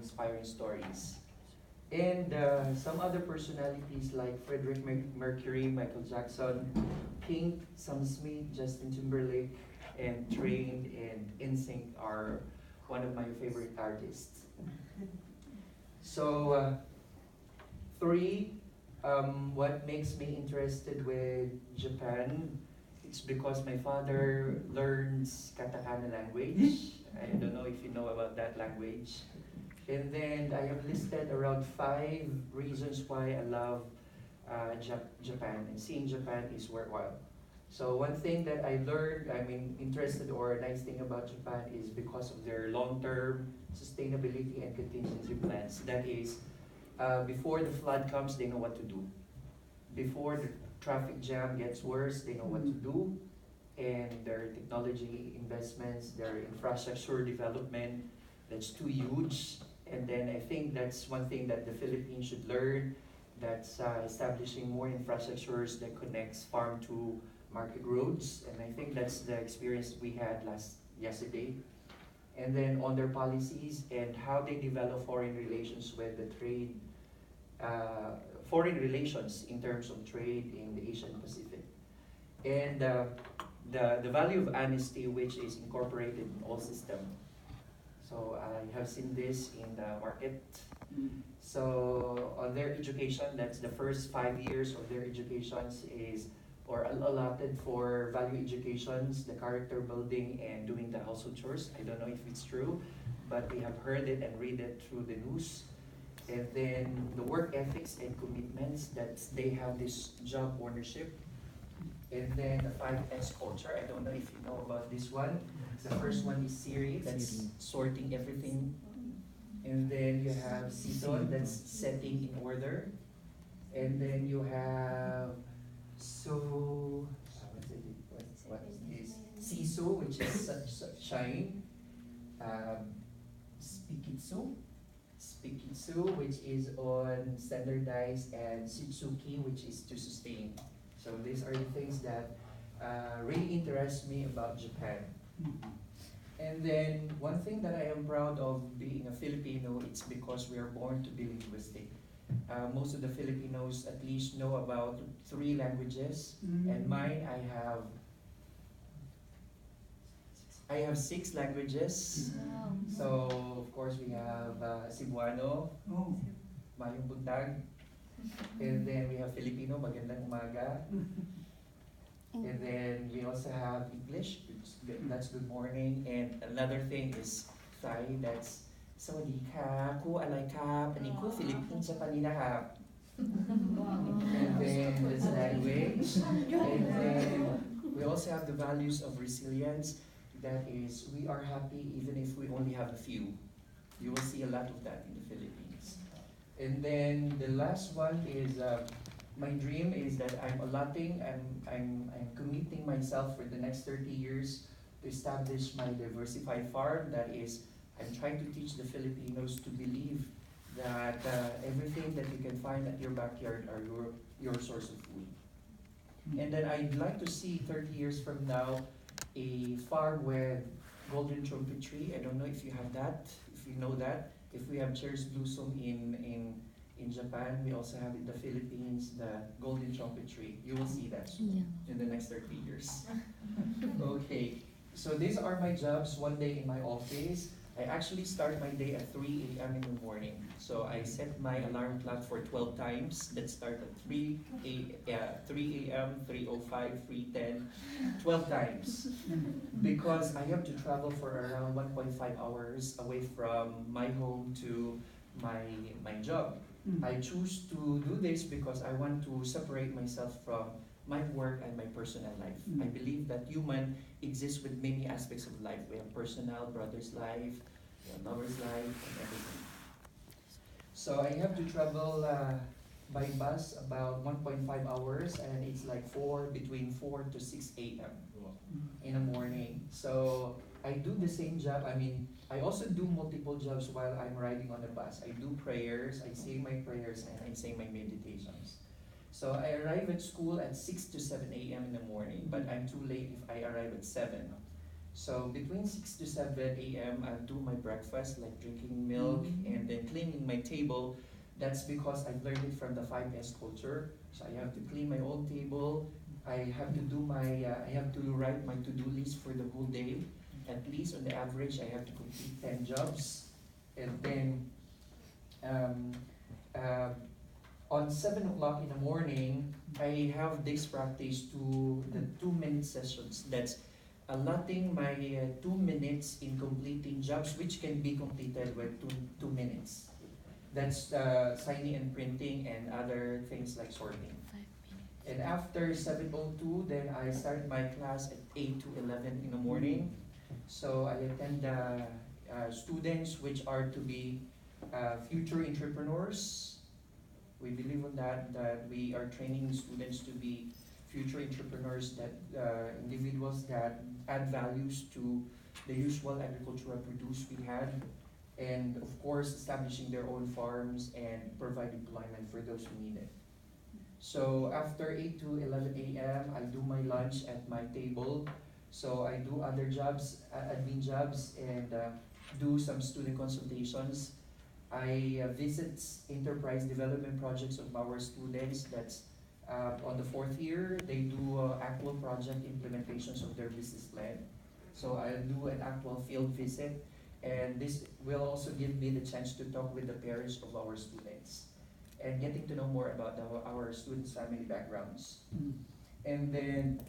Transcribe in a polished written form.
inspiring stories. And some other personalities like Frederick Mercury, Michael Jackson, Pink, Sam Smith, Justin Timberlake, and Train and NSYNC are one of my favorite artists. So, three, what makes me interested with Japan? It's because my father learns katakana language. I don't know if you know about that language. And then I have listed around 5 reasons why I love Japan, and seeing Japan is worthwhile. So one thing that I learned, interested or a nice thing about Japan is because of their long-term sustainability and contingency plans. That is, before the flood comes, they know what to do. Before the traffic jam gets worse, they know what to do. And their technology investments, their infrastructure development, that's too huge. And then I think that's one thing that the Philippines should learn. That's establishing more infrastructures that connects farm to market roads. And I think that's the experience we had yesterday. And then on their policies and how they develop foreign relations with the trade, foreign relations in terms of trade in the Asian Pacific. And the value of honesty, which is incorporated in all systems. So I have seen this in the market. So on their education, that's the first 5 years of their educations is or allotted for value educations, the character building and doing the household chores. I don't know if it's true, but we have heard it and read it through the news. And then the work ethics and commitments that they have this job ownership. And then the 5S culture. I don't know if you know about this one. The first one is Siri, that's sorting everything. And then you have Season, that's setting in order. And then you have what is Siso, which is shine. Spikitsu, which is on standardize, and Shitsuki, which is to sustain. So these are the things that really interest me about Japan. And then one thing that I am proud of being a Filipino, it's because we are born to be linguistic. Most of the Filipinos at least know about 3 languages, and mine I have 6 languages. So of course we have Cebuano, Mayong Buntag, and then we have Filipino, Magandang Umaga. And then we also have English, that's good morning. And another thing is Thai, that's Sawadee ka, ku alay ka, paniku Philippines sa paninahap. And then this language. And then we also have the values of resilience. That is, we are happy even if we only have a few. You will see a lot of that in the Philippines. And then the last one is my dream is that I'm committing myself for the next 30 years to establish my diversified farm. That is, I'm trying to teach the Filipinos to believe that everything that you can find at your backyard are your source of food. And then I'd like to see 30 years from now a farm with golden trumpet tree. I don't know if you have that, if you know that. If we have cherries blossom in Japan, we also have in the Philippines the golden trumpet tree. You will see that soon in the next 30 years. Okay, so these are my jobs one day in my office. I actually start my day at 3 a.m. in the morning. So I set my alarm clock for 12 times that start at 3 a.m., 3:05, 3:10, 12 times. Because I have to travel for around 1.5 hours away from my home to my job. I choose to do this because I want to separate myself from my work and my personal life. I believe that human exists with many aspects of life. We have personal, brother's life, we have lover's life, and everything. So I have to travel by bus about 1.5 hours, and it's like between 4 to 6 a.m. in the morning. So I do the same job. I also do multiple jobs while I'm riding on the bus. I do prayers, I say my prayers, and I say my meditations. So I arrive at school at 6 to 7 a.m. in the morning, but I'm too late if I arrive at 7. So between 6 to 7 a.m. I'll do my breakfast, like drinking milk and then my table, that's because I've learned it from the 5S culture. So I have to clean my own table. I have to do I have to write my to-do list for the whole day. At least on the average, I have to complete 10 jobs. And then um, uh, on 7 o'clock in the morning, I have this practice to the 2-minute sessions. That's allotting my 2 minutes in completing jobs which can be completed with two minutes. That's signing and printing and other things like sorting. And after 7:02, then I start my class at 8 to 11 in the morning. So I attend students which are to be future entrepreneurs. We believe on that we are training students to be future entrepreneurs, that individuals that add values to the usual agricultural produce we had, and of course establishing their own farms and provide employment for those who need it. So after 8 to 11 a.m., I do my lunch at my table. So I do other jobs, admin jobs, and do some student consultations. I visit enterprise development projects of our students. That's on the 4th year. They do actual project implementations of their business plan. So I'll do an actual field visit, and this will also give me the chance to talk with the parents of our students and getting to know more about our students' family backgrounds. And then